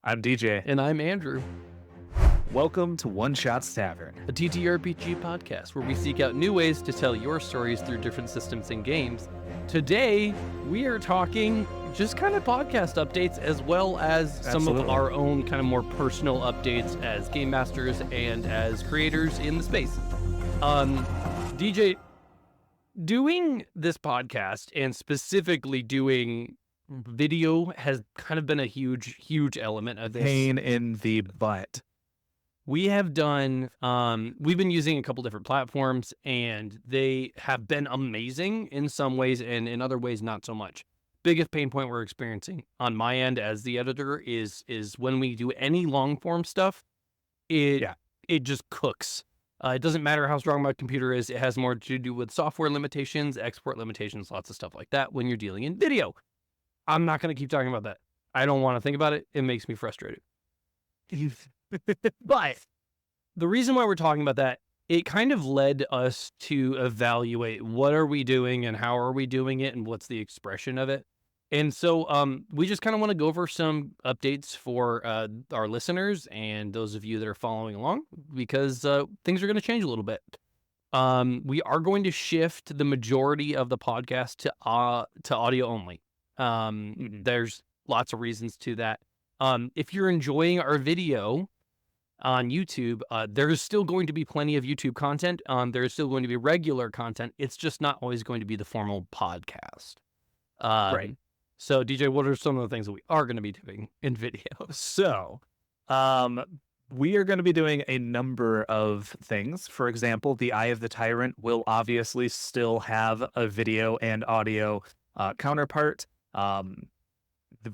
I'm DJ. And I'm Andrew, Welcome to One Shots Tavern. a TTRPG podcast where we seek out new ways to tell your stories through different systems and games. Today, we are talking just kind of podcast updates as well as some of Absolutely. our own kind of more personal updates as game masters and as creators in the space. DJ, doing this podcast and specifically doing video has kind of been a huge element of this. Pain in the butt. We have done, we've been using a couple different platforms and they have been amazing in some ways and in other ways, not so much. Biggest pain point we're experiencing on my end as the editor is when we do any long form stuff, it just cooks. It doesn't matter how strong my computer is. It has more to do with software limitations, export limitations, lots of stuff like that when you're dealing in video. I'm not going to keep talking about that. I don't want to think about it. It makes me frustrated. But the reason why we're talking about that, it kind of led us to evaluate what are we doing and how are we doing it and what's the expression of it. And so we just kind of want to go over some updates for our listeners and those of you that are following along because things are going to change a little bit. We are going to shift the majority of the podcast to audio only. There's lots of reasons to that. If you're enjoying our video on YouTube, there's still going to be plenty of YouTube content. There's still going to be regular content. It's just not always going to be the formal podcast. Right. So, DJ, what are some of the things that we are going to be doing in video? So, we are going to be doing a number of things. For example, the Eye of the Tyrant will obviously still have a video and audio counterpart.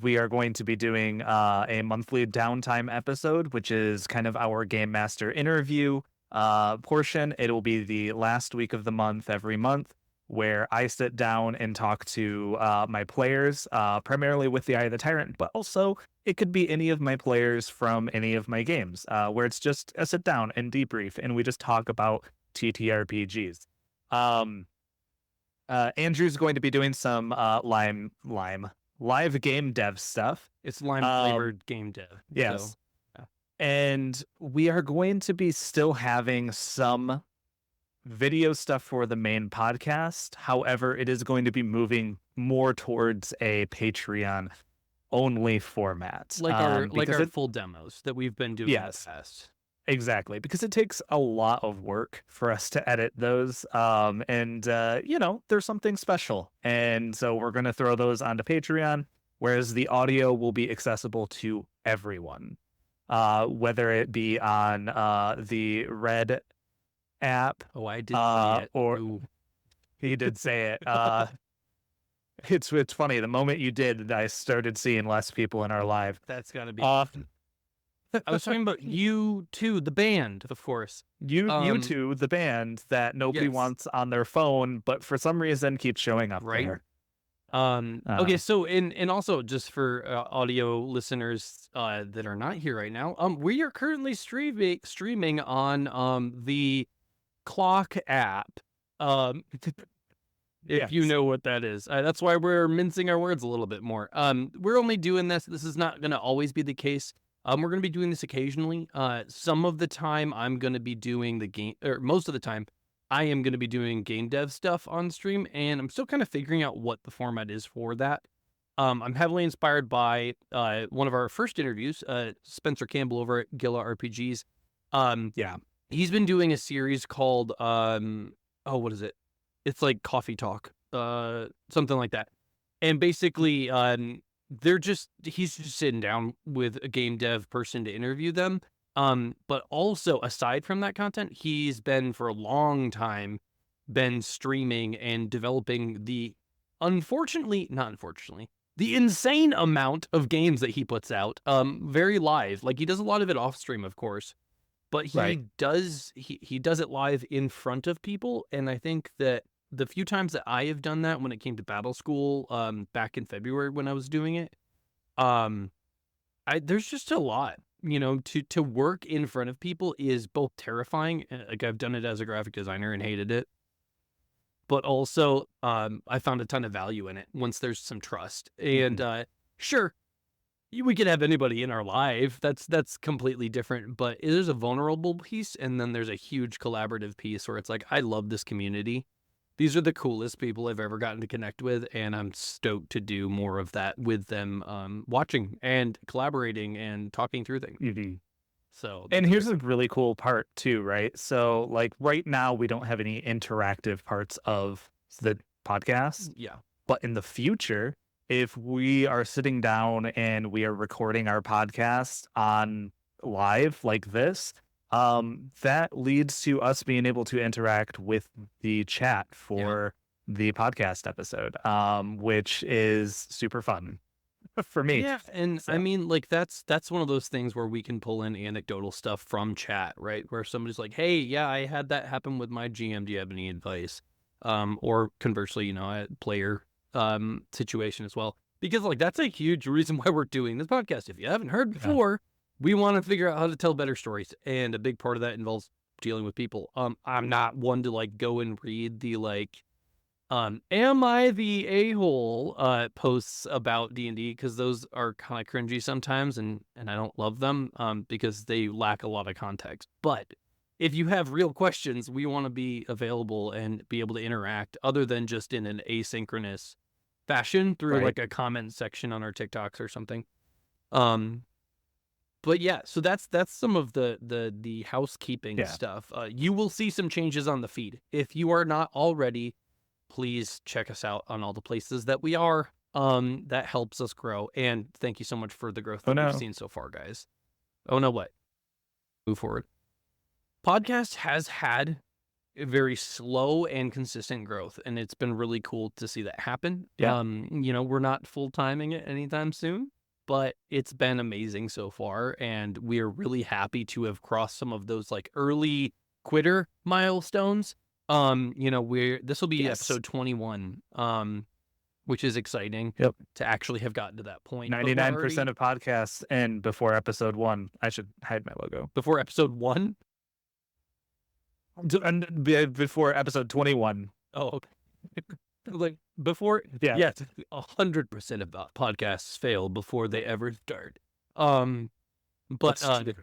We are going to be doing a monthly downtime episode, which is kind of our Game Master interview portion. It will be the last week of the month every month, where I sit down and talk to my players, primarily with the Eye of the Tyrant, but also it could be any of my players from any of my games, where it's just a sit down and debrief, and we just talk about TTRPGs. Andrew's going to be doing some live game dev stuff. It's lime-flavored game dev. Yes. So, yeah. And we are going to be still having some video stuff for the main podcast. However, it is going to be moving more towards a Patreon only format. Like our full demos that we've been doing in the past. Exactly, because it takes a lot of work for us to edit those. There's something special. And so we're going to throw those onto Patreon, whereas the audio will be accessible to everyone, whether it be on the Red app. Oh, I did say it. Or Ooh. he did say it. It's funny. The moment you did, I started seeing less people in our live. That's got to be often. I was talking about U2, the band, of course. U2, the band that nobody wants on their phone, but for some reason keeps showing up there. Okay, so and also just for audio listeners that are not here right now, we are currently streaming on the Clock app. If you know what that is. That's why we're mincing our words a little bit more. We're only doing this. This is not going to always be the case. We're going to be doing this occasionally. Some of the time I'm going to be doing the game, or most of the time I am going to be doing game dev stuff on stream, and I'm still kind of figuring out what the format is for that. I'm heavily inspired by one of our first interviews, Spencer Campbell over at Gilla RPGs. He's been doing a series called, what is it? It's like Coffee Talk, something like that. And basically, he's just sitting down with a game dev person to interview them. But also aside from that content, he's been for a long time streaming and developing the insane amount of games that he puts out, very live. Like he does a lot of it off stream, of course, but he does it live in front of people. And I think that the few times that I have done that when it came to Battle School, back in February when I was doing it, there's just a lot, to work in front of people is both terrifying. Like I've done it as a graphic designer and hated it, but also, I found a ton of value in it once there's some trust. And, sure, We could have anybody in our live. That's completely different. But there's a vulnerable piece, and then there's a huge collaborative piece where it's like, I love this community. These are the coolest people I've ever gotten to connect with, and I'm stoked to do more of that with them, watching and collaborating and talking through things. Mhm. So And that's a here's big a one. really cool part too, right? So, like right now, we don't have any interactive parts of the podcast, Yeah. but in the future, if we are sitting down and we are recording our podcast on live like this, that leads to us being able to interact with the chat Yeah. for the podcast episode, which is super fun for me. Yeah, and I So, mean, like that's one of those things where we can pull in anecdotal stuff from chat, right? Where somebody's like, "Hey, yeah, I had that happen with my GM. Do you have any advice?" Or conversely, a player situation as well. Because like that's a huge reason why we're doing this podcast. If you haven't heard yeah, before, we want to figure out how to tell better stories, and a big part of that involves dealing with people. I'm not one to like go and read the like am I the a-hole posts about D&D because those are kind of cringy sometimes and I don't love them because they lack a lot of context. But if you have real questions, we want to be available and be able to interact other than just in an asynchronous fashion through right. like a comment section on our TikToks or something. Um but yeah, so that's some of the housekeeping Yeah. stuff. You will see some changes on the feed. If you are not already, please check us out on all the places that we are. That helps us grow. And thank you so much for the growth Oh that we've no. seen so far, guys. Oh no, what? Move forward. Podcast has had a very slow and consistent growth, and it's been really cool to see that happen. Yeah. We're not full timing it anytime soon, but it's been amazing so far, and we're really happy to have crossed some of those like early quitter milestones. We're this will be Yes. episode 21, which is exciting Yep. to actually have gotten to that point. But we're 99% already of podcasts end before episode 1. I should hide my logo. before episode 1. Before episode 21. Oh, okay. Like before, Yeah. yes, 100% of podcasts fail before they ever start. Um, but That's true.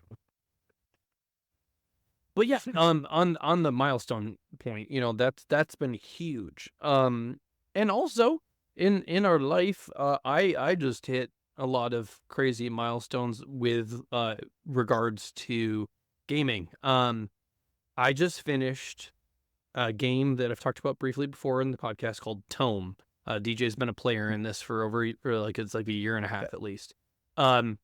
but yeah, on the milestone point, that's been huge. And also in our life, I just hit a lot of crazy milestones with regards to gaming. I just finished a game that I've talked about briefly before in the podcast called Tome. DJ's been a player in this for like it's like a year and a half at least. Um,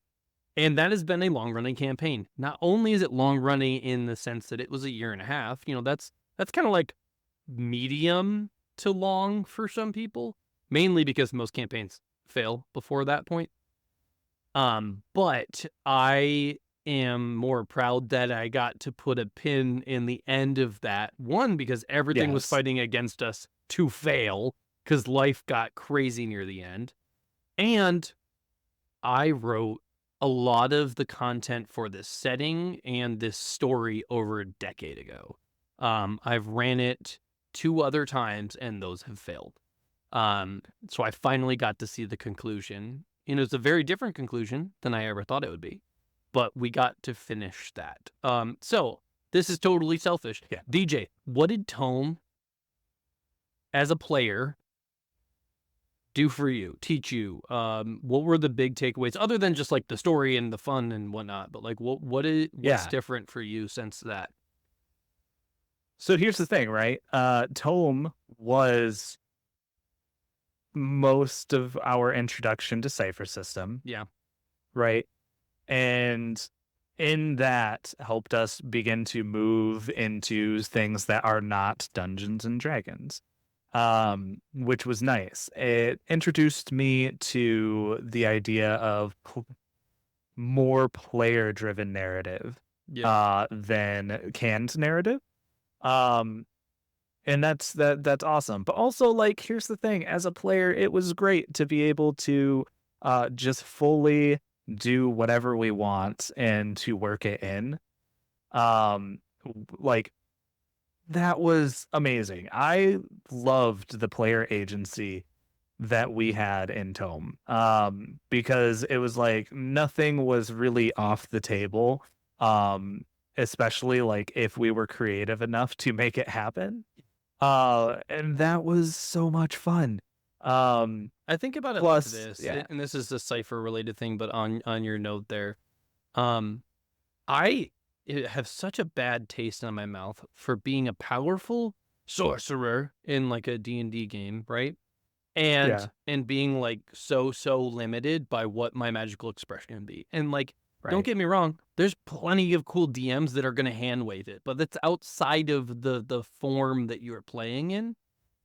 and that has been a long running campaign. Not only is it long running in the sense that it was a year and a half, that's kind of like medium to long for some people, mainly because most campaigns fail before that point. But I am more proud that I got to put a pin in the end of that. One, because everything was Yes. fighting against us to fail because life got crazy near the end. And I wrote a lot of the content for this setting and this story over a decade ago. I've ran it 2 other times and those have failed. So I finally got to see the conclusion. And it was a very different conclusion than I ever thought it would be. But we got to finish that. So this is totally selfish. Yeah. DJ, what did Tome as a player do for you, teach you? What were the big takeaways other than just like the story and the fun and whatnot? But like what's Yeah. different for you since that? So here's the thing, right? Tome was most of our introduction to Cipher System, Yeah. right? And in that helped us begin to move into things that are not Dungeons and Dragons, which was nice. It introduced me to the idea of more player driven narrative Yeah. than canned narrative. Um, and that's awesome. But also, like, here's the thing: as a player, it was great to be able to just fully do whatever we want and to work it in. Like that was amazing. I loved the player agency that we had in Tome. Because it was like nothing was really off the table. Um, Especially like if we were creative enough to make it happen. And that was so much fun. Um, I think about it like Plus, this, yeah, and this is a cipher related thing, but on your note there, um, I have such a bad taste in my mouth for being a powerful sorcerer in like a D&D game, right? yeah, And being like so limited by what my magical expression can be. And like, don't right. get me wrong, there's plenty of cool DMs that are going to hand wave it, but that's outside of the form that you're playing in.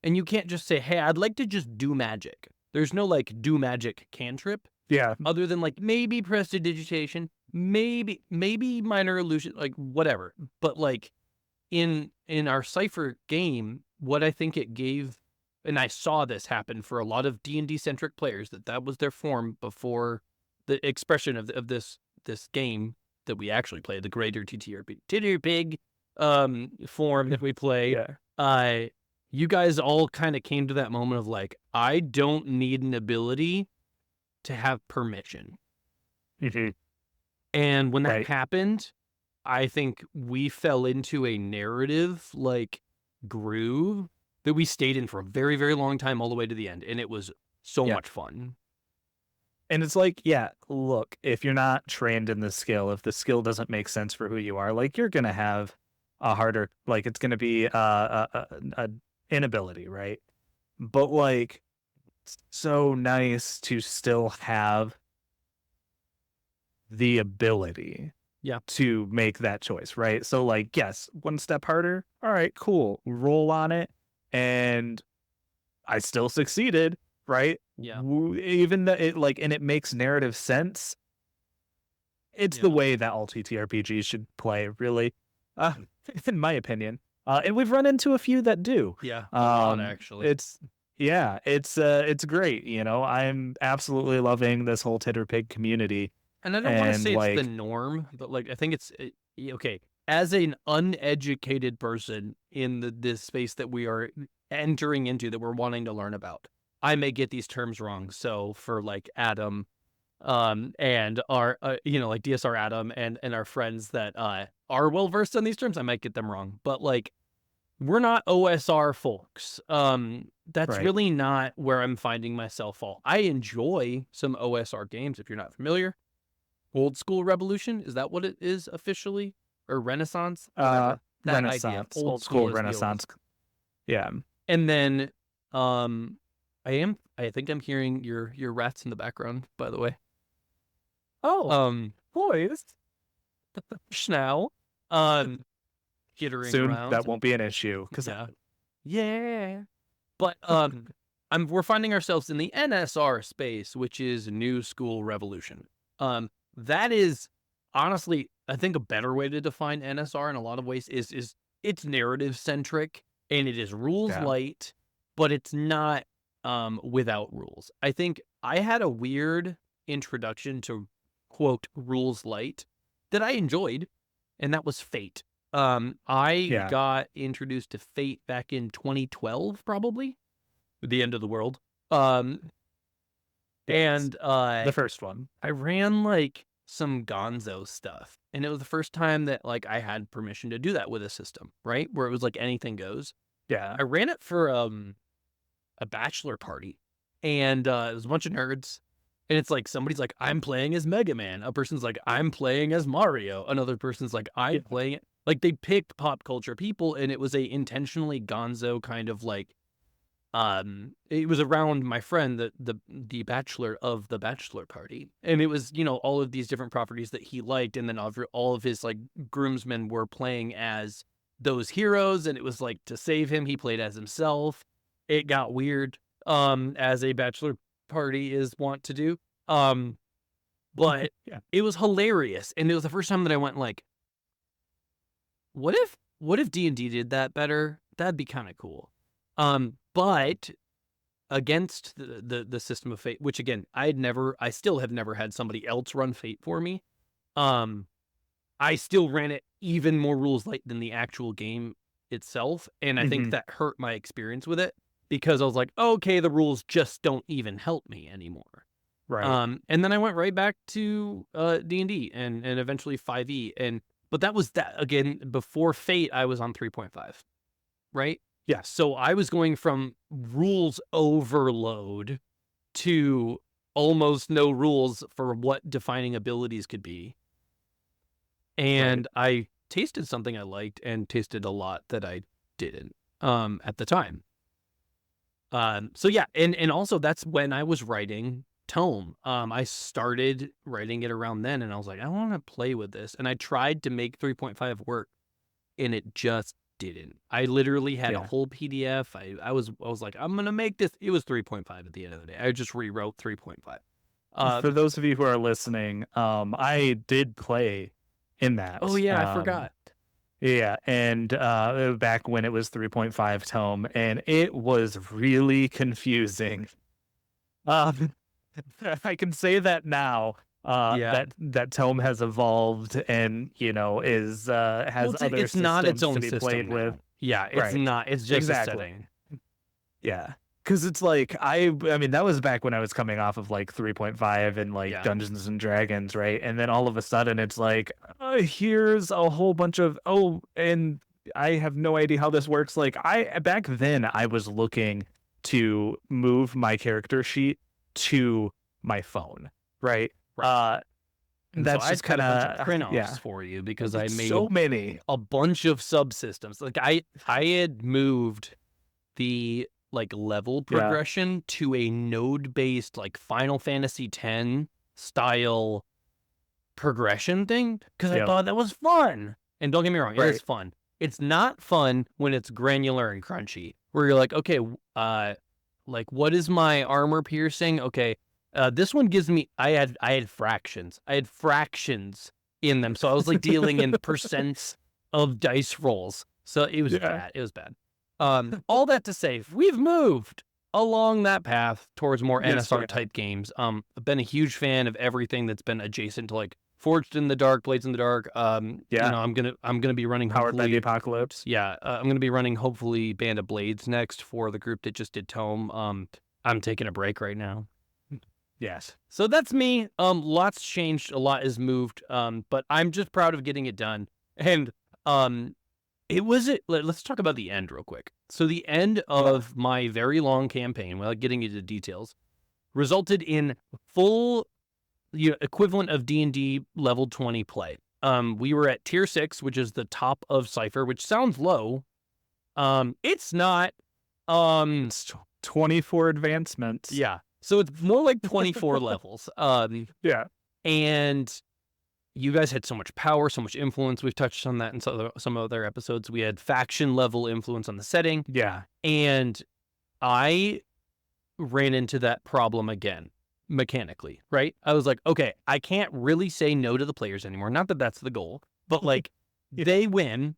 And you can't just say, "Hey, I'd like to just do magic." There's no like do magic cantrip Yeah, other than like maybe prestidigitation, maybe minor illusion, like whatever. But like in our cipher game, what I think it gave, and I saw this happen for a lot of D&D centric players, that was their form before the expression of this game that we actually play, the greater TTRP titter pig form that we play. yeah. uh you guys all kind of came to that moment of like, I don't need an ability to have permission. Mhm. And when that Right. happened, I think we fell into a narrative like groove that we stayed in for a very, very long time, all the way to the end. And it was so Yeah. much fun. And it's like, yeah, look, if you're not trained in the skill, if the skill doesn't make sense for who you are, like you're gonna have a harder, like it's gonna be a inability, right? But like, it's so nice to still have the ability Yeah. to make that choice, right? So like, yes, one step harder. All right, cool. Roll on it, and I still succeeded, right? Yeah. Even though it like, and it makes narrative sense. It's the Yeah. way that all TTRPGs should play, really, uh, in my opinion. And we've run into a few that do. Yeah. A lot, actually. It's yeah, it's great. You know, I'm absolutely loving this whole Titter Pig community, And I don't want to and say it's the like, norm, but like I think it's okay. As an uneducated person in this space that we are entering into, that we're wanting to learn about, I may get these terms wrong. So for like Adam, and our like DSR Adam and our friends that are well versed on these terms, I might get them wrong. But like, we're not OSR folks. That's right, really not where I'm finding myself all. I enjoy some OSR games. If you're not familiar, Old School Revolution, is that what it is officially? Or Renaissance? uh, Whatever. That idea. Renaissance, Old old school school is the Renaissance, oldest. yeah. And then um I think I'm hearing your rats in the background, by the way. Oh, Um boys. Schnow. Um Skittering Soon around. that won't be an issue because Yeah. Yeah. But we're finding ourselves in the NSR space, which is New School Revolution. That is honestly, I think, a better way to define NSR in a lot of ways is it's narrative centric and it is rules yeah, light, but it's not without rules. I think I had a weird introduction to quote rules light that I enjoyed, and that was Fate. I yeah. got introduced to Fate back in 2012, probably, the end of the world. Um, Yes, and the first one. I ran like some Gonzo stuff, and it was the first time that like I had permission to do that with a system, right? Where it was like anything goes. Yeah, I ran it for a bachelor party, and it was a bunch of nerds. And it's like somebody's like, I'm playing as Mega Man. A person's like, I'm playing as Mario. Another person's like, yeah, I'm playing it. Like they picked pop culture people, and it was a intentionally gonzo kind of like it was around my friend, the bachelor of the bachelor party. And it was, all of these different properties that he liked, and then all of his like groomsmen were playing as those heroes, and it was like to save him, he played as himself. It got weird, as a bachelor party is wont to do. But yeah. it was hilarious. And it was the first time that I went like, what if D&D did that better? That'd be kind of cool. But against the system of Fate, which again, I still have never had somebody else run Fate for me. Um, I still ran it even more rules light than the actual game itself, and I think Mhm. that hurt my experience with it. because I was like, okay, the rules just don't even help me anymore. Right. And then I went right back to D&D and eventually 5e, but that was that again before Fate. I was on 3.5, right? Yes. So I was going from rules overload to almost no rules for what defining abilities could be. Right. And I tasted something I liked and tasted a lot that I didn't at the time. So yeah, and also that's when I was writing Tome. I started writing it around then, and I was like, I want to play with this, and I tried to make 3.5 work, and it just didn't. I literally had a Yeah. whole PDF. I was like, I'm gonna make this. It was 3.5 at the end of the day. I just rewrote 3.5. Uh, For those of you who are listening, I did play in oh that. yeah, I forgot. Yeah, and back when it was 3.5 tome, and it was really confusing. Um, I can say that now. Yeah. That tome has evolved, and is Well, has other it's not its systems to own be system played with. now. Yeah, it's Right. not. It's just a Exactly. setting. Yeah. Because it's like I mean that was back when I was coming off of like 3.5 and like Yeah. Dungeons and Dragons, right? And then all of a sudden it's like here's a whole bunch of and I have no idea how this works. Like I back then I was looking to move my character sheet to my phone, right? Right. Uh And so that's I'd just cut kind a bunch of of print-offs yeah. for you because I It's made so many. a bunch of subsystems. Like I had moved the like level Yeah. progression to a node-based like Final Fantasy X style progression thing because I Yeah. thought that was fun. And don't get me wrong, it is Right. fun. It's not fun when it's granular and crunchy, where you're like, okay, like what is my armor piercing? Okay, this one gives me. I had fractions. I had fractions in them, so I was like dealing in percents of dice rolls. So it was Yeah. bad. It was bad. All that to say, we've moved along that path towards more Yes, we NSR have. type games. I've been a huge fan of everything that's been adjacent to like Forged in the Dark, Blades in the Dark. Yeah. I'm gonna be running Powered by the hopefully. apocalypse. Yeah, I'm gonna be running hopefully Band of Blades next for the group that just did Tome. I'm taking a break right now. Yes. So that's me. Lots changed, a lot has moved. But I'm just proud of getting it done. And it was it. Let's talk about the end real quick. So the end Yeah. of my very long campaign, without getting into details, resulted in full equivalent of D&D level 20 play. We were at tier 6, which is the top of Cypher, which sounds low. It's not. It's 24 advancements. Yeah. So it's more like 24 levels. Yeah. And you guys had so much power, so much influence. We've touched on that in some other episodes. We had faction level influence on the setting, Yeah. and I ran into that problem again mechanically, right? I was like, okay, I can't really say no to the players anymore. Not that that's the goal, but like Yeah. they win.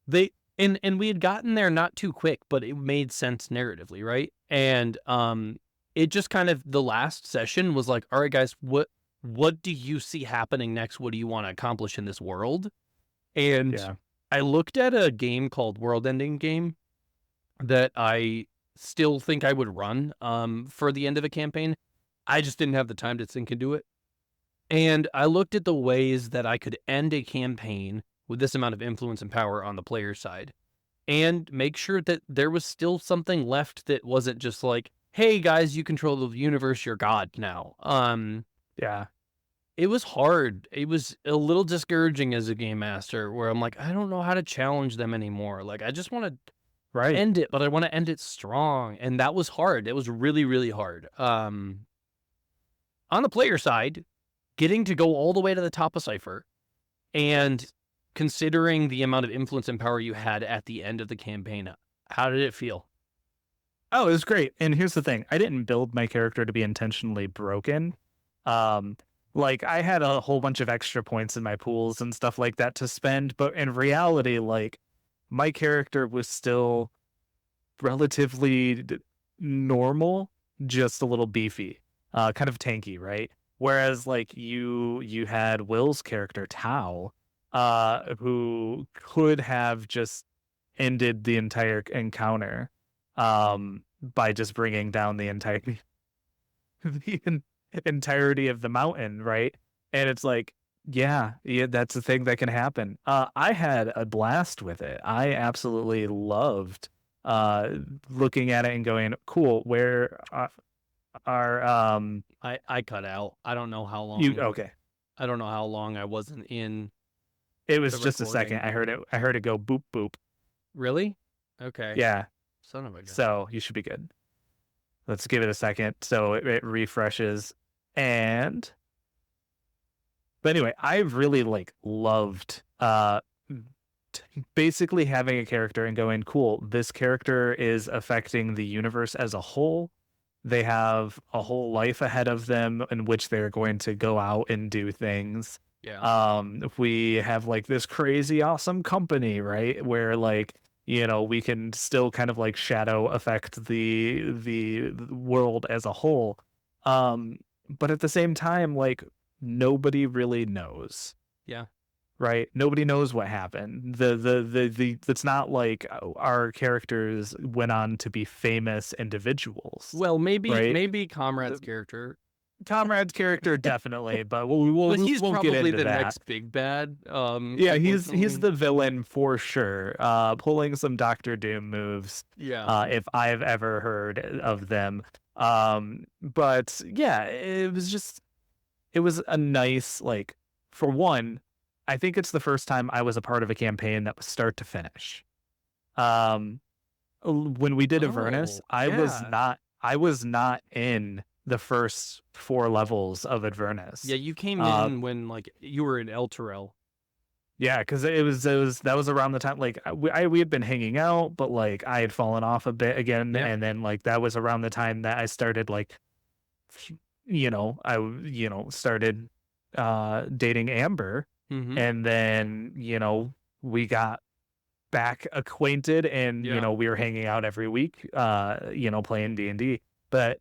They and we had gotten there not too quick, but it made sense narratively, right? And it just kind of the last session was like, all right, guys, what do you see happening next? What do you want to accomplish in this world? And Yeah. I looked at a game called World Ending Game that I still think I would run for the end of a campaign. I just didn't have the time to sink into it. And I looked at the ways that I could end a campaign with this amount of influence and power on the player side and make sure that there was still something left that wasn't just like, hey guys, you control the universe, you're God now. Yeah. It was hard. It was a little discouraging as a game master where I'm like, I don't know how to challenge them anymore. Like I just want to Right. end it, but I want to end it strong. And that was hard. It was really, really hard. On the player side, getting to go all the way to the top of Cypher and considering the amount of influence and power you had at the end of the campaign, how did it feel? Oh, it was great. And here's the thing. I didn't build my character to be intentionally broken. Um, like I had a whole bunch of extra points in my pools and stuff like that to spend, but in reality, like my character was still relatively normal, just a little beefy, kind of tanky, right? Whereas like you had Will's character Tao, who could have just ended the entire encounter. by just bringing down the entire the entirety of the mountain, right? And it's like, yeah, that's a thing that can happen. I had a blast with it. I absolutely loved uh looking at it and going, cool, where are I cut out. I don't know how you long. okay. I don't know how long I wasn't in It was the just a second. recording. I heard it go boop boop. Really? Okay. Yeah. Son of a gun. So you should be good. Let's give it a second so it refreshes. And but anyway, I really like loved basically having a character and going, cool, this character is affecting the universe as a whole. They have a whole life ahead of them in which they're going to go out and do things. Yeah. If we have like this crazy awesome company, right? Where like, we can still kind of like shadow affect the world as a whole. Um, but at the same time, like nobody really knows, Yeah. right? Nobody knows what happened. The it's not like our characters went on to be famous individuals, Well, right? maybe Comrade's The character. Comrade's character definitely, but we But he's won't get probably into the that. next big bad. Yeah, he's Unfortunately. the villain for sure. Pulling some Doctor Doom moves, Yeah. if I've ever heard of them. But yeah, it was a nice, like, for one, I think it's the first time I was a part of a campaign that was start to finish. Um, when we did Avernus, Oh, yeah. I was not in the first 4 levels of Avernus. Yeah, you came Uh, in when like you were in El Terrell. yeah, because it was that was around the time like we had been hanging out, but like I had fallen off a bit again, Yeah. and then like that was around the time that I started like, started dating Amber, Mm-hmm. and then we got back acquainted, and Yeah. we were hanging out every week, playing D&D. But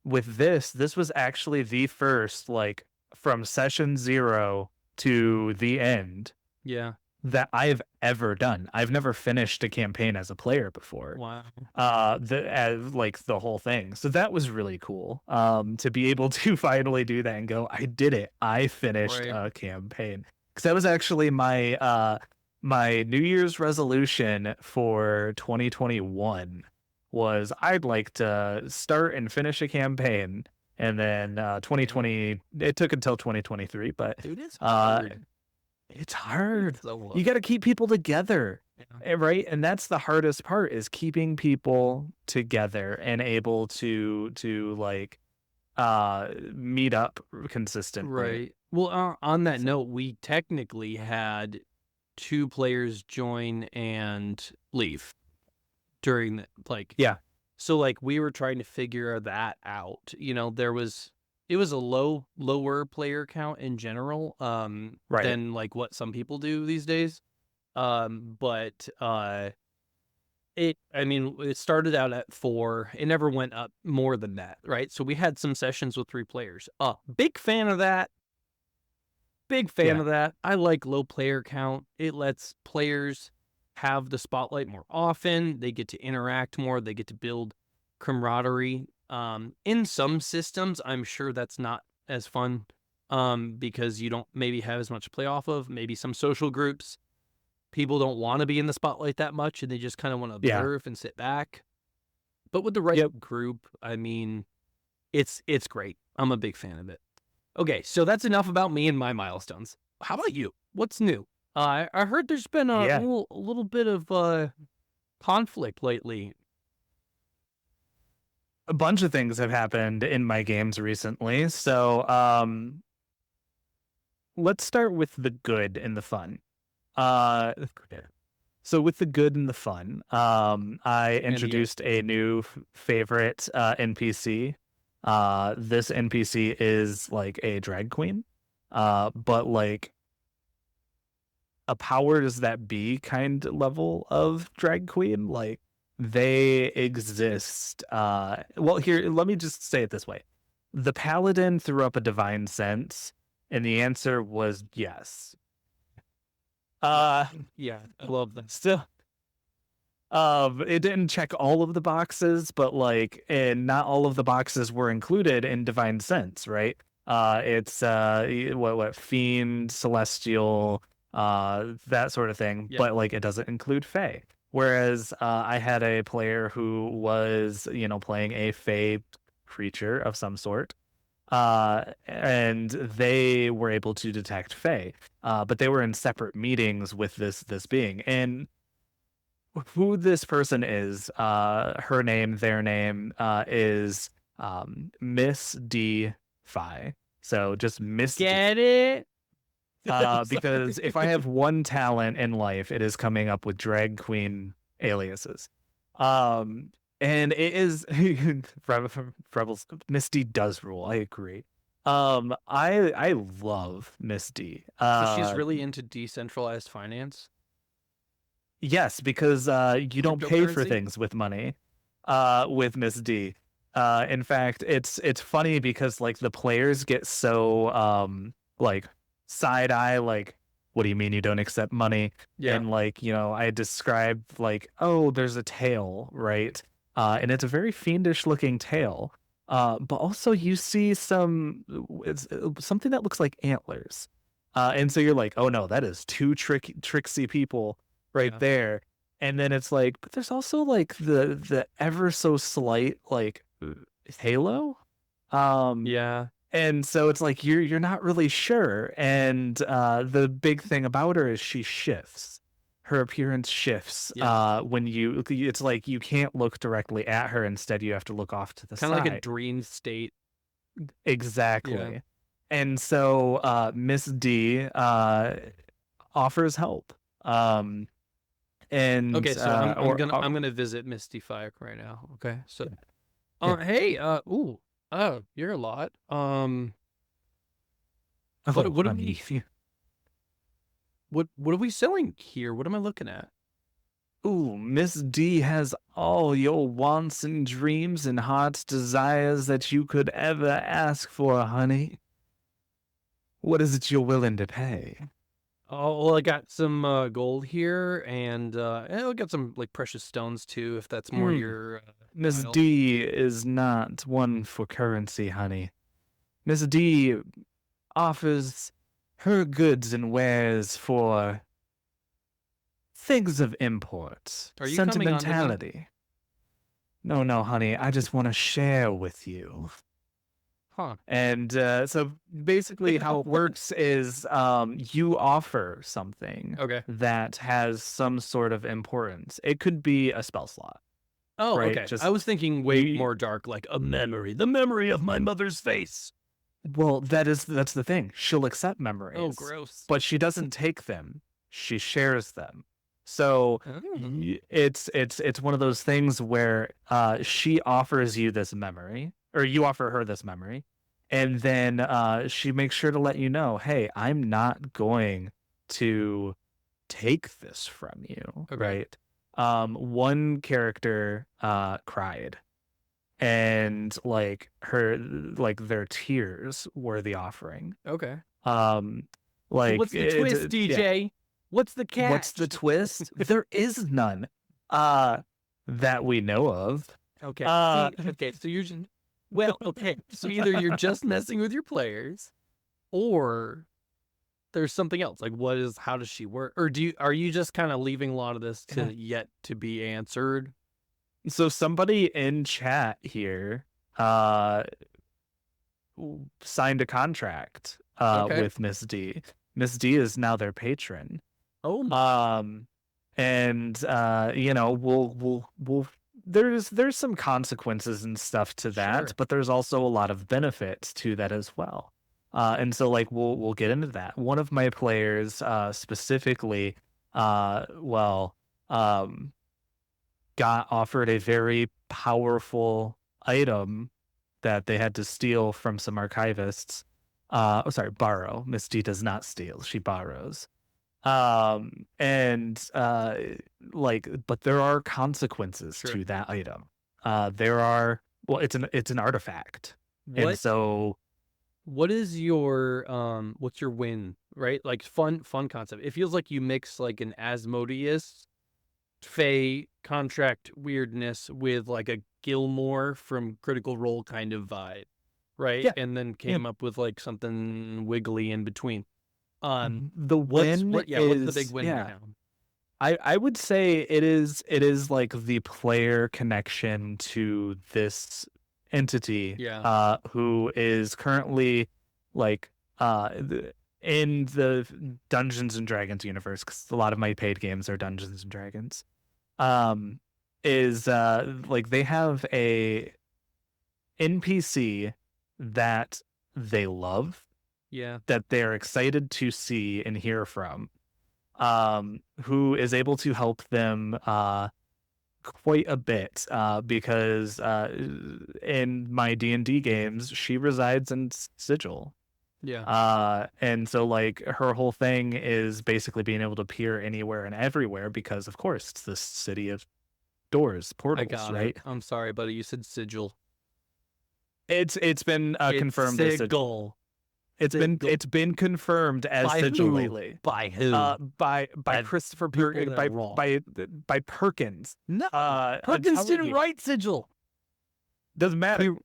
with this was actually the first, like, from session 0 to the end Yeah. that I've ever done. I've never finished a campaign as a player before. Wow. As like the whole thing. So that was really cool. To be able to finally do that and go, I did it. I finished Right. a campaign. Because that was actually my New Year's resolution for 2021 was I'd like to start and finish a campaign. And then Dang. 2020, it took until 2023, but Dude, it's uh hard. it's hard. It's so You hard. got to keep people together, Yeah. right? And that's the hardest part is keeping people together and able to like meet up consistently. Right. Well, on that So, note, we technically had two players join and leave during the like yeah, so like we were trying to figure that out. It was a lower player count in general right. than like what some people do these days. But it started out at 4. It never went up more than that, right? So we had some sessions with 3 players. Big fan of that. Big fan Yeah. of that. I like low player count. It lets players have the spotlight more often. They get to interact more. They get to build camaraderie. In some systems, I'm sure that's not as fun because you don't maybe have as much to play off of. Maybe some social groups, people don't want to be in the spotlight that much and they just kind of want to Yeah. observe and sit back. But with the right Yep. group, I mean, it's great. I'm a big fan of it. Okay, so that's enough about me and my milestones. How about you? What's new? I heard there's been a Yeah. little bit of conflict lately. A bunch of things have happened in my games recently. So, let's start with the good and the fun. Uh So with the good and the fun, I And the introduced a new favorite NPC. This NPC is like a drag queen, but like a powers that be kind level of drag queen. Like they exist. Well, here, let me just say it this way: the paladin threw up a divine sense, and the answer was yes. Uh, yeah, I love that. still. It didn't check all of the boxes, but like, and not all of the boxes were included in divine sense, right? It's what fiend, celestial, that sort of thing, Yeah. but like it doesn't include Fey. Whereas I had a player who was, playing a Fey creature of some sort, and they were able to detect Fey, but they were in separate meetings with this being, and who this person is, her name, their name, is Miss D Phi. So just Miss D. Get it? Because if I have one talent in life, it is coming up with drag queen aliases. Um, and it is Rebels. Miss D does rule. I agree. I love Miss D. So she's really into decentralized finance, Yes, because you don't pay for cryptocurrency. things with money with Miss D. In fact, it's funny because like the players get so like side eye, like, what do you mean you don't accept money? Yeah. And like, I described like, oh, there's a tail, right? And it's a very fiendish looking tail. But also you see it's something that looks like antlers. And so you're like, oh no, that is two tricksy people right Yeah. there. And then it's like, but there's also like the ever so slight like halo. Um Yeah. and so it's like you're not really sure. And the big thing about her is she shifts. Her appearance shifts Yeah. when it's like you can't look directly at her, instead you have to look off to the Kind of like a side. dream state. Yeah. Exactly. And so Miss D offers help. And Okay, so I'm or gonna I'm gonna visit Misty Fire right now. Okay, so yeah. hey, ooh, oh, you're a lot. Oh, What are honey. we what are we selling here? What am I looking at? Ooh, Miss D has all your wants and dreams and heart's desires that you could ever ask for, honey. What is it you're willing to pay? Oh, well, I got some gold here, and I got some like precious stones too, if that's more Hmm. your Miss style. D is not one for currency, honey. Miss D offers her goods and wares for things of import, Are you coming on to me? sentimentality. No, no, honey, I just want to share with you. Huh? And so basically, how it works is you offer something Okay. that has some sort of importance. It could be a spell slot, Oh, right? okay. I Just was thinking way you. more dark, like a memory, the memory of my mother's face. Well, that's the thing. She'll accept Oh, memories, gross. but she doesn't take them. She shares them. So Oh. it's one of those things where she offers you this memory, or you offer her this memory, and then she makes sure to let you know, hey, I'm not going to take this from you, Okay. right? One character cried, and like their tears were the offering. Okay. um So like what's the twist, yeah. DJ? What's the What's the catch? twist? There is none uh that we know of. Okay. uh See, okay, so you're just, well, okay. So either you're just messing with your players or there's something else. Like how does she work? Or are you just kind of leaving a lot of this to yet to be answered? so somebody in chat here uh signed a contract Okay. with Miss D. Miss D is now their patron. Oh, um and we'll there's some consequences and stuff to that, sure. but there's also a lot of benefits to that as well. And so like we'll get into that. One of my players specifically well um got offered a very powerful item that they had to steal from some archivists. Oh, sorry, borrow. Miss D does not steal; she borrows. And like, but there are consequences Sure. to that item. There are. Well, it's an artifact, and What so what is your what's your win, right? Like fun concept. It feels like you mix like an Asmodeus Fey contract weirdness with like a Gilmore from Critical Role kind of vibe, right? Yeah, And then yeah. came up with like something wiggly in between. The win What's the big is, win right yeah. now? I would say it is like the player connection to this entity Yeah. who is currently like in the Dungeons and Dragons universe, because a lot of my paid games are Dungeons and Dragons. Um is like they have a NPC that they love, Yeah. that they're excited to see and hear from, who is able to help them quite a bit, because in my D&D games, she resides in Sigil. Yeah. And so like her whole thing is basically being able to appear anywhere and everywhere because of course it's this city of doors, I portals, got it. right? I'm sorry, buddy. You said sigil. It's been It's confirmed as Sigil. sigil. It's been confirmed as By Sigil who? lately. By who? By By Christopher people that are by wrong. by Perkins. No, I'm Perkins telling didn't you, write sigil. doesn't matter.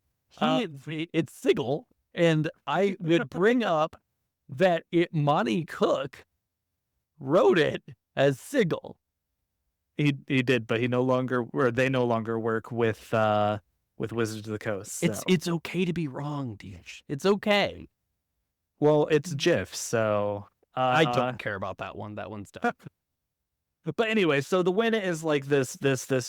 It's sigil, and I would bring up that Monty Cook wrote it as sigil. He did, but he no longer, or they no longer work with Wizards of the Coast. So. It's okay to be wrong, Dish. It's okay. Well, it's GIF, so I don't care about that one. That one's done. But anyway, so the win is like this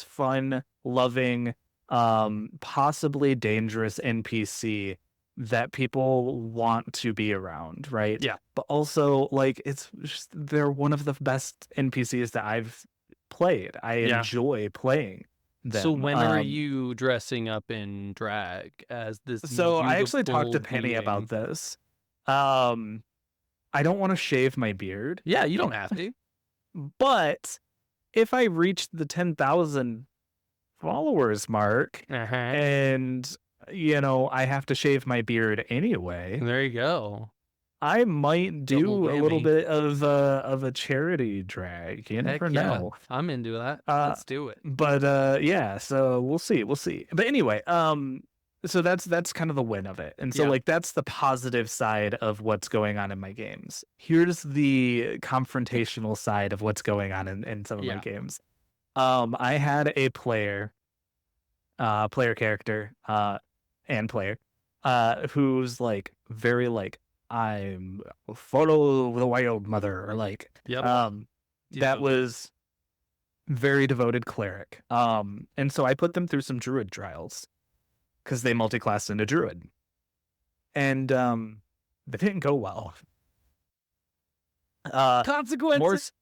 fun, loving, possibly dangerous NPC that people want to be around, right? Yeah. But also like they're one of the best NPCs that I've played. I enjoy playing them. So when are you dressing up in drag as this? So I actually talked to beautiful Penny being? about this. I don't want to shave my beard. Yeah, you don't have to. But if I reach the 10,000 followers mark, and I have to shave my beard anyway, There you go. I might do Double a little whammy. bit of a charity drag. You never know. I'm into that. Let's do it. But yeah, so we'll see. But anyway, so that's kind of the win of it. And so like that's the positive side of what's going on in my games. Here's the confrontational side of what's going on in some of my games. I had a player character, and player, who's like very like, I'm follow the wild mother, or like, that was very devoted cleric. And so I put them through some druid trials because they multi-classed into druid, and they didn't go well. Consequences.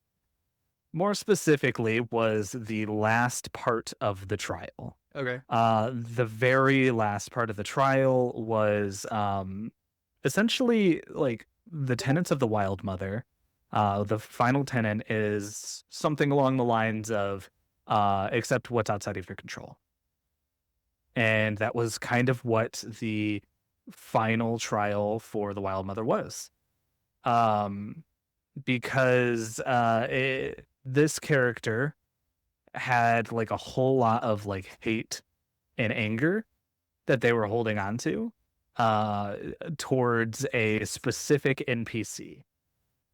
More specifically was the last part of the trial. Okay. The very last part of the trial was essentially like the tenets of the Wild Mother. The final tenet is something along the lines of accept what's outside of your control. And that was kind of what the final trial for the Wild Mother was. Because this character had like a whole lot of like hate and anger that they were holding on to towards a specific NPC.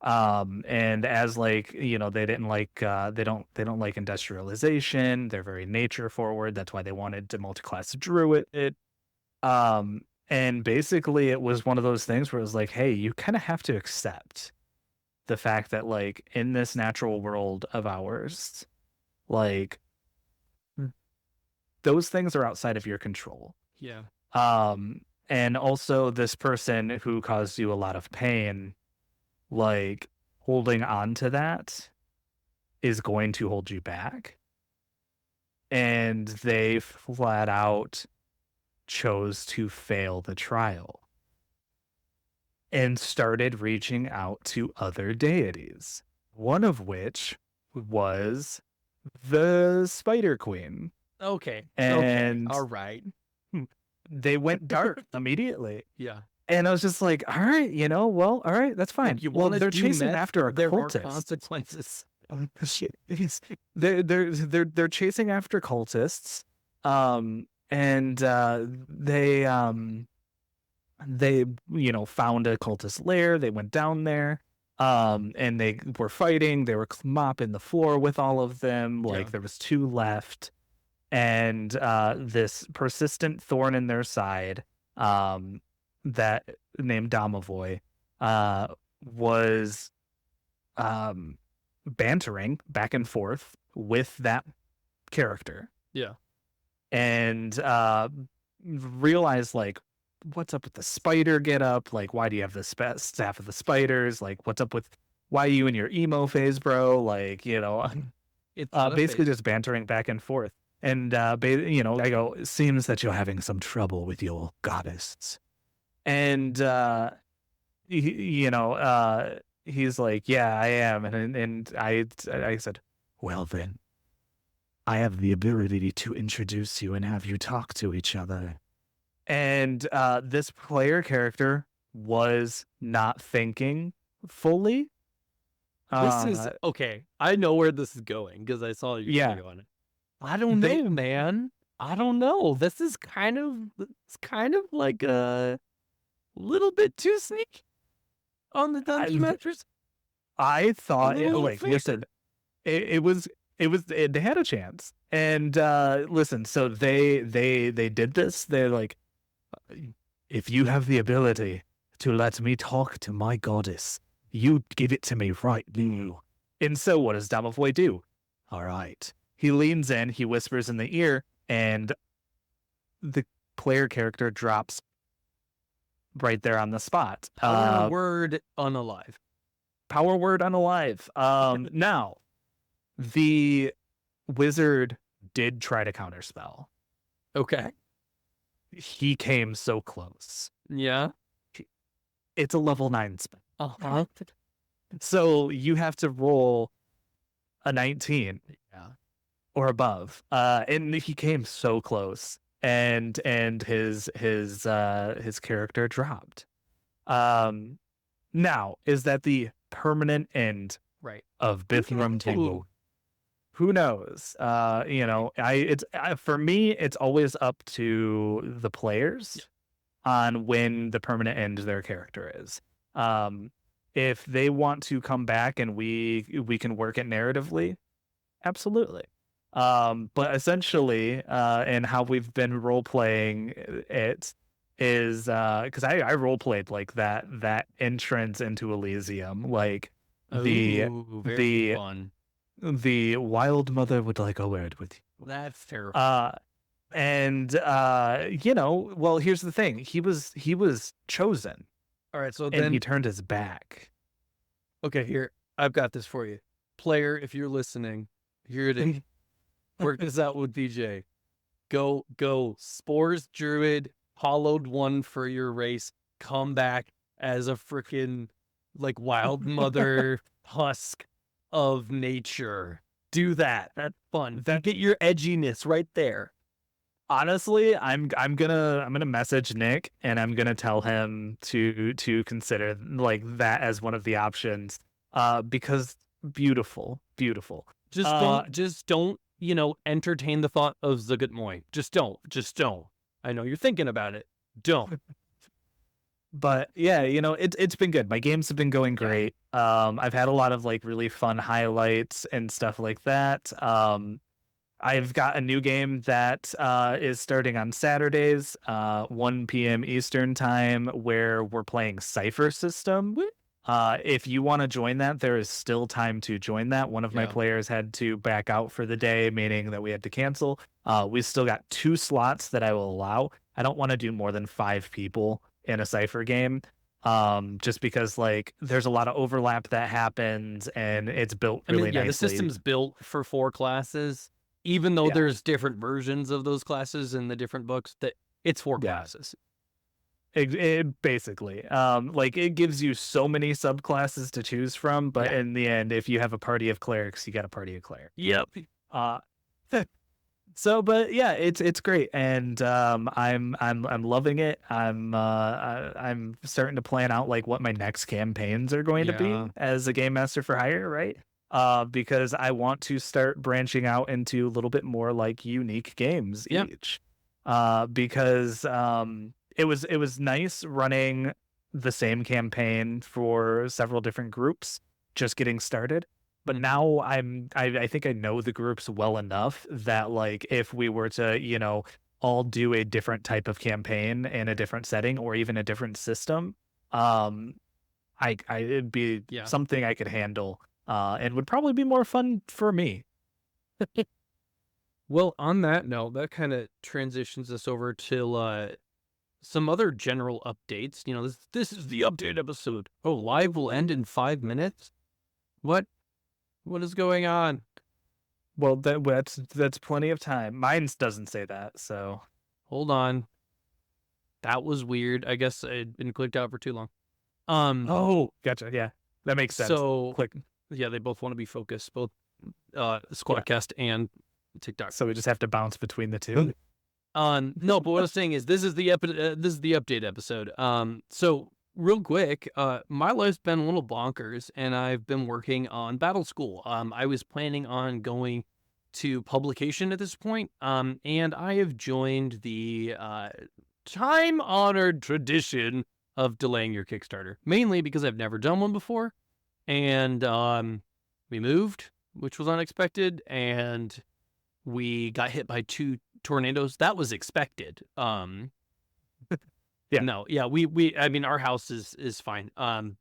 And as like, they didn't like they don't like industrialization. They're very nature forward. That's why they wanted to multi-class druid. And basically it was one of those things where it was like, hey, you kind of have to accept the fact that like in this natural world of ours, like those things are outside of your control. Yeah. And also this person who caused you a lot of pain, like holding on to that is going to hold you back. And they flat out chose to fail the trial and started reaching out to other deities, one of which was the Spider Queen. Okay. And all right. They went dark immediately. Yeah. And I was just like, all right, well, all right, that's fine. You well, wanna they're do chasing meth? after a There are cultist. consequences. shit. They're chasing after cultists, and they found a cultist lair. They went down there, and they were fighting. They were mopping the floor with all of them. Yeah. Like there was two left, and this persistent thorn in their side, um, that named Domovoy, was um bantering back and forth with that character, Yeah. and realized like, what's up with the spider get up? Like, why do you have the staff of the spiders? Like, what's up with why you in your emo phase, bro? Like, It's not a basically phase. just bantering back and forth. And I go, it seems that you're having some trouble with your goddess. And he's like, yeah, I am. And I said, well then, I have the ability to introduce you and have you talk to each other. And this player character was not thinking fully. This is Uh, okay. I know where this is going because I saw your yeah, thing on it. I don't they know, man. I don't know. This is kind of like a little bit too sneaky on the dungeon I, masters. I A thought little like unfair. listen, they had a chance. And listen, so they did this. They're like, if you have the ability to let me talk to my goddess, you give it to me right now. And so what does Domovoy do? All right. He leans in, he whispers in the ear, and the player character drops right there on the spot. Power word unalive. Power word unalive. Now, the wizard did try to counterspell. Okay. He came so close. Yeah. It's a level 9 spell. Uh-huh. So you have to roll a 19 Yeah. or above. And he came so close. And his character dropped. Now, is that the permanent end Right. of Bithram Ooh. Tingle? Who knows? For me, it's always up to the players on when the permanent end of their character is. If they want to come back and we can work it narratively, absolutely. But essentially, and how we've been role playing it is because I role played like that entrance into Elysium, like the Ooh, very the fun. the wild mother would like a word with you. That's terrible. And well, here's the thing. He was chosen All right, so and then he turned his back. okay, here. I've got this for you. Player, if you're listening, here it is. Work this out with DJ. Go Spores Druid, hollowed one for your race. Come back as a freaking like wild mother husk of nature. Do that. That's fun. That get your edginess right there. Honestly, I'm gonna message Nick and I'm gonna tell him to consider like that as one of the options. Because beautiful, beautiful. Just don't, entertain the thought of Zugat Moy. Just don't. I know you're thinking about it. Don't. But yeah, it's been good. My games have been going great. I've had a lot of like really fun highlights and stuff like that. I've got a new game that is starting on Saturdays, 1 p.m. Eastern time, where we're playing Cypher System. If you want to join that, there is still time to join that. One of my Yeah. players had to back out for the day, meaning that we had to cancel. We still got 2 slots that I will allow. I don't want to do more than 5 people in a Cypher game. Just because like there's a lot of overlap that happens and it's built I mean, really yeah, the nicely. system's built for 4 classes, even though Yeah. there's different versions of those classes in the different books, that it's 4 Yeah. classes. It basically, like it gives you so many subclasses to choose from, but Yeah. in the end, if you have a party of clerics, you got a party of clerics. Yep. Uh, but yeah, it's great, and I'm loving it. I'm starting to plan out like what my next campaigns are going to Yeah. be as a game master for hire, right? because I want to start branching out into a little bit more like unique games Yeah. each. Because it was nice running the same campaign for several different groups, just getting started. But Mhm. now I think I know the groups well enough that like if we were to, all do a different type of campaign in a different setting or even a different system, um, it'd be Yeah. something I could handle, and would probably be more fun for me. Well, on that note, that kind of transitions us over to some other general updates. This is the update episode. Oh, live will end in 5 minutes. What? What is going on? Well, that's plenty of time. Mine doesn't say that, so Hold on. That was weird. I guess I'd been clicked out for too long. Um. oh, gotcha. Yeah, that makes sense. So Click. yeah, they both want to be focused, both Yeah, Squadcast and TikTok. so we just have to bounce between the two. No, but what I was saying is this is the update episode. So real quick, my life's been a little bonkers, and I've been working on Battle School. I was planning on going to publication at this point, and I have joined the time honored tradition of delaying your Kickstarter, mainly because I've never done one before, and we moved, which was unexpected, and we got hit by two tornadoes. That was expected. Yeah, No, yeah, we I mean our house is fine.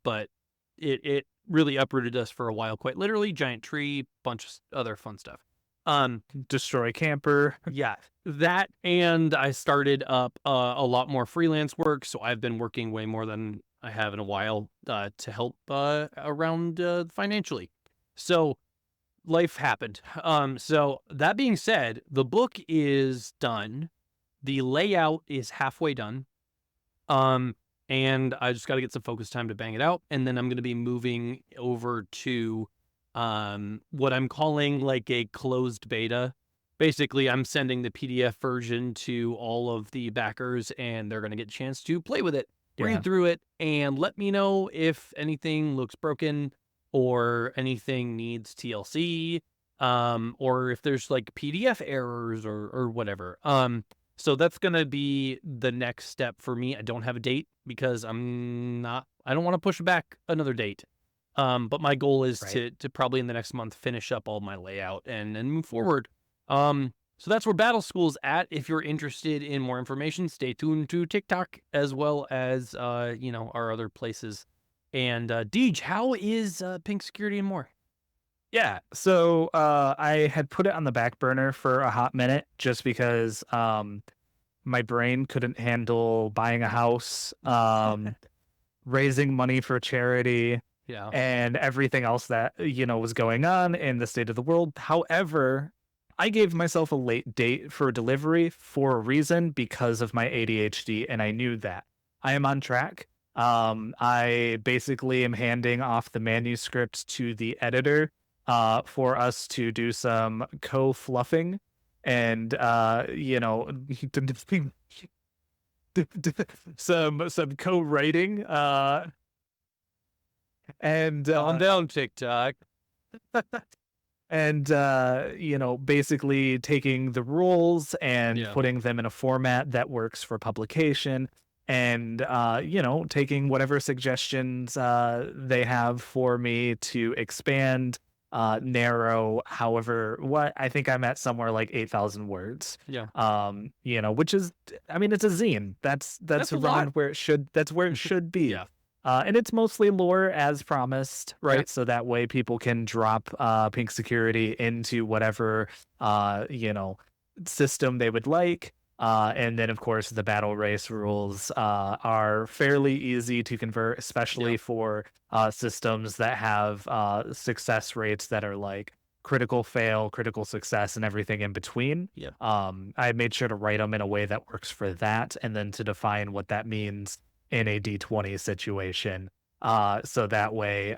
But it really uprooted us for a while, quite literally. Giant tree, bunch of other fun stuff. Um, destroy camper. yeah, that, and I started up a lot more freelance work, so I've been working way more than I have in a while to help around financially. So life happened. So that being said, the book is done. The layout is halfway done. Um, and I just got to get some focus time to bang it out. And then I'm going to be moving over to what I'm calling like a closed beta. Basically, I'm sending the PDF version to all of the backers, and they're going to get a chance to play with it, Yeah, read through it, and let me know if anything looks broken or anything needs TLC, or if there's like PDF errors or whatever. So that's gonna be the next step for me. I don't have a date because I don't want to push back another date. But my goal is right. to probably in the next month finish up all my layout and move forward. So that's where Battle School's at. If you're interested in more information, stay tuned to TikTok as well as our other places. And Deej, how is Pink Security and more? Yeah, so I had put it on the back burner for a hot minute just because my brain couldn't handle buying a house, raising money for charity, Yeah. and everything else that was going on in the state of the world. However, I gave myself a late date for delivery for a reason because of my ADHD, and I knew that. I am on track. I basically am handing off the manuscript to the editor for us to do some co-fluffing and some co-writing and Calm down, TikTok. and basically taking the rules and Yeah. putting them in a format that works for publication and taking whatever suggestions they have for me to expand, narrow, however, what I think I'm at somewhere like 8,000 words, Yeah. which is, I mean, it's a zine. That's That's a lot. around where it should, that's where it should be. Yeah. And it's mostly lore as promised, Yeah. right? So that way people can drop Pink Security into whatever system they would like. And then of course the battle race rules are fairly easy to convert, Yeah. especially for systems that have success rates that are like critical fail, critical success, and everything in between. Yeah. I made sure to write them in a way that works for that, and then to define what that means in a D20 situation. So that way,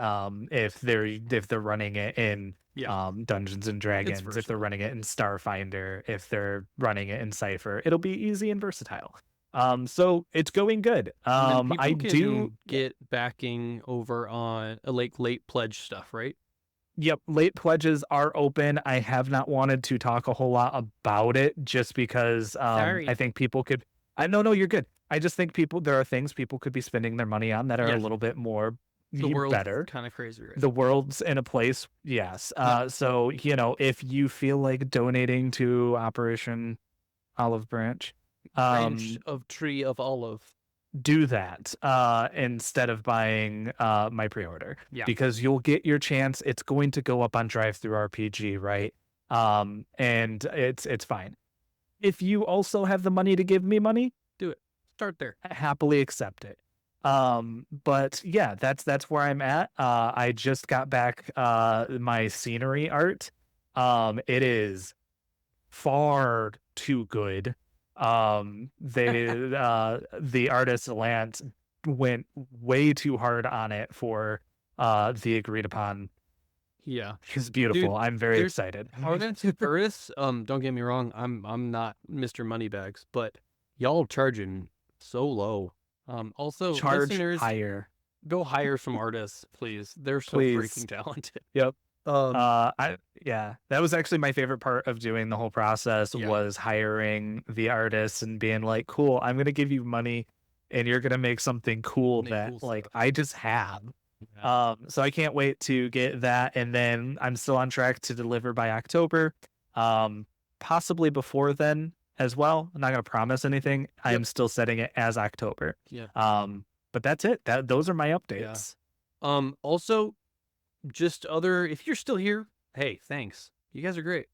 if they're running it in Yeah. Dungeons and It's Dragons, if they're versatile. running it in Starfinder, if they're running it in Cypher, it'll be easy and versatile. So it's going good. And then I people do, can get backing over on a late pledge stuff, right? Yep, late pledges are open. I have not wanted to talk a whole lot about it just because I Sorry. think people could. I no, you're good. I just think there are things people could be spending their money on that are a Yes, little bit more the world's better. kind of crazy right The world's in a place, yes. now. So if you feel like donating to Operation Olive Branch, Branch um, of tree of olive. do that instead of buying my pre-order Yeah. because you'll get your chance. It's going to go up on Drive Through RPG, right? And it's fine. If you also have the money to give me money, Do it. Start there. I happily accept it. But yeah, that's where I'm at. I just got back my scenery art. It is far too good. The artist Lance went way too hard on it for the agreed upon. Yeah. It's beautiful. Dude, I'm very there's excited. artists, don't get me wrong, I'm not Mr. Moneybags, but y'all charging so low. Also Charge listeners, higher, go hire some artists, please. They're so please. freaking talented. Yep. Um, Yeah, that was actually my favorite part of doing the whole process Yeah. was hiring the artists and being like, cool, I'm gonna give you money and you're gonna make something cool Make that cool like stuff. I just have. Yeah. So I can't wait to get that, and then I'm still on track to deliver by October. Possibly before then as well. I'm not gonna promise anything. I Yep. am still setting it as October. Yeah. But that's it. Those are my Yeah. updates. Also, just other, if you're still here, hey, thanks. You guys are great.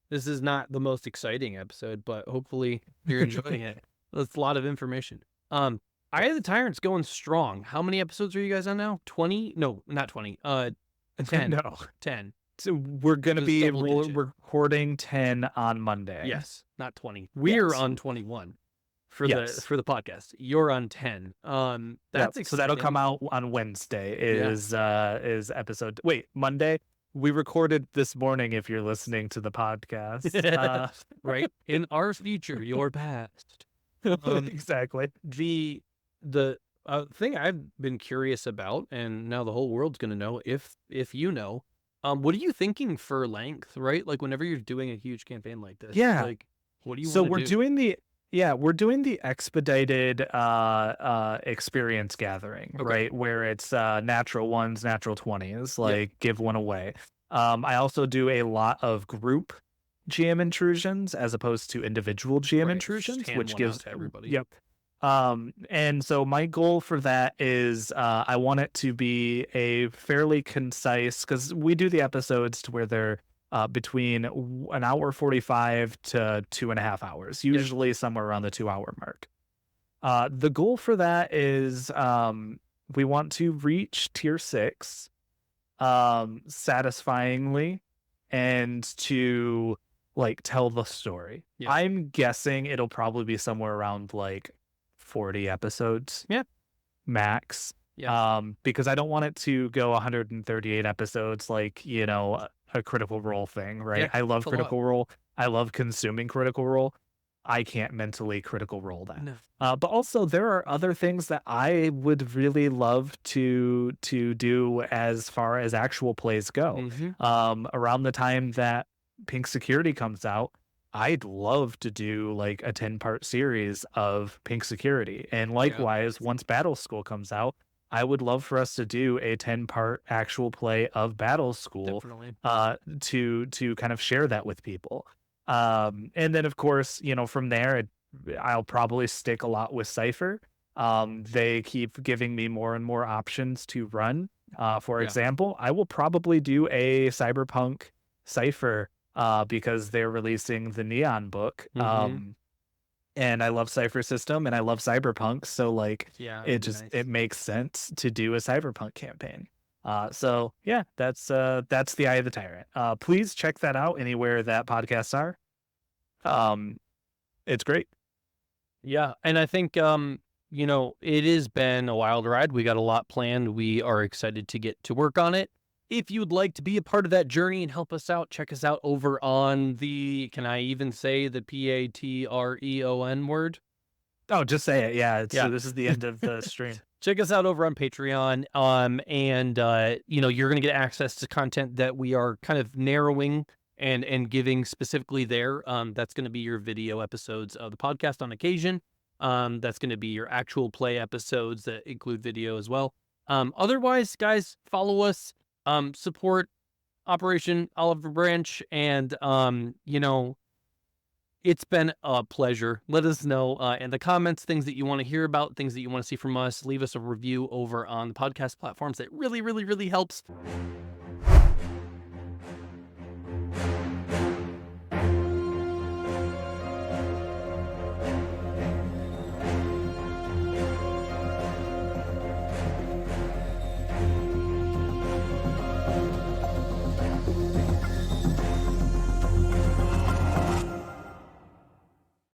This is not the most exciting episode, but hopefully you're enjoying it. That's a lot of information. Eye of the Tyrant's going strong. How many episodes are you guys on now? 20? No, not 20. 10. No. 10. So we're gonna Just be double digit. recording 10 on Monday. Yes, not 20. We're Yes. on 21 for Yes. the podcast. You're on 10. That's Yep. So that'll come out on Wednesday. Is episode? Wait, Monday. We recorded this morning. If you're listening to the podcast, right in our future, your past. exactly. The thing I've been curious about, and now the whole world's gonna know if you know, what are you thinking for length, right? Like whenever you're doing a huge campaign like this, Yeah. like what do you So want to do? we're doing the expedited experience gathering, Okay. right? Where it's natural ones, natural 20s, Yep. like give one away. I also do a lot of group GM intrusions as opposed to individual GM Right, just intrusions, hand which one out gives to everybody. Yep. And so my goal for that is I want it to be a fairly concise because we do the episodes to where they're between an hour 45 to 2.5 hours, usually somewhere around the 2 hour mark. The goal for that is we want to reach tier 6 satisfyingly and to like tell the story. Yeah. I'm guessing it'll probably be somewhere around like 40 episodes. Yeah. Max. Yeah. Because I don't want it to go 138 episodes like, a Critical Role thing, right? Yeah, I love it's a lot. Critical Role. I love consuming Critical Role. I can't mentally Critical Role that. No. But also there are other things that I would really love to do as far as actual plays go. Around the time that Pink Security comes out, I'd love to do like a 10-part series of Pink Security. And likewise, once Battle School comes out, I would love for us to do a 10-part actual play of Battle School Definitely. to kind of share that with people. And then of course, from there, I'll probably stick a lot with Cypher. They keep giving me more and more options to run. For Yeah. example, I will probably do a Cyberpunk Cypher because they're releasing the Neon book. And I love Cypher System and I love Cyberpunk. So like Yeah. it makes sense to do a Cyberpunk campaign. So yeah, that's the Eye of the Tyrant. Please check that out anywhere that podcasts are. It's great. Yeah, and I think it has been a wild ride. We got a lot planned. We are excited to get to work on it. If you'd like to be a part of that journey and help us out, check us out over on can I even say the Patreon word? Oh, just say it. Yeah. Yeah. So this is the end of the stream. check us out over on Patreon. And you're gonna get access to content that we are kind of narrowing and giving specifically there. That's gonna be your video episodes of the podcast on occasion. That's gonna be your actual play episodes that include video as well. Otherwise, guys, follow us, support Operation Oliver Branch, and it's been a pleasure. Let us know in the comments things that you want to hear about, things that you want to see from us. Leave us a review over on the podcast platforms. That really, really, really helps.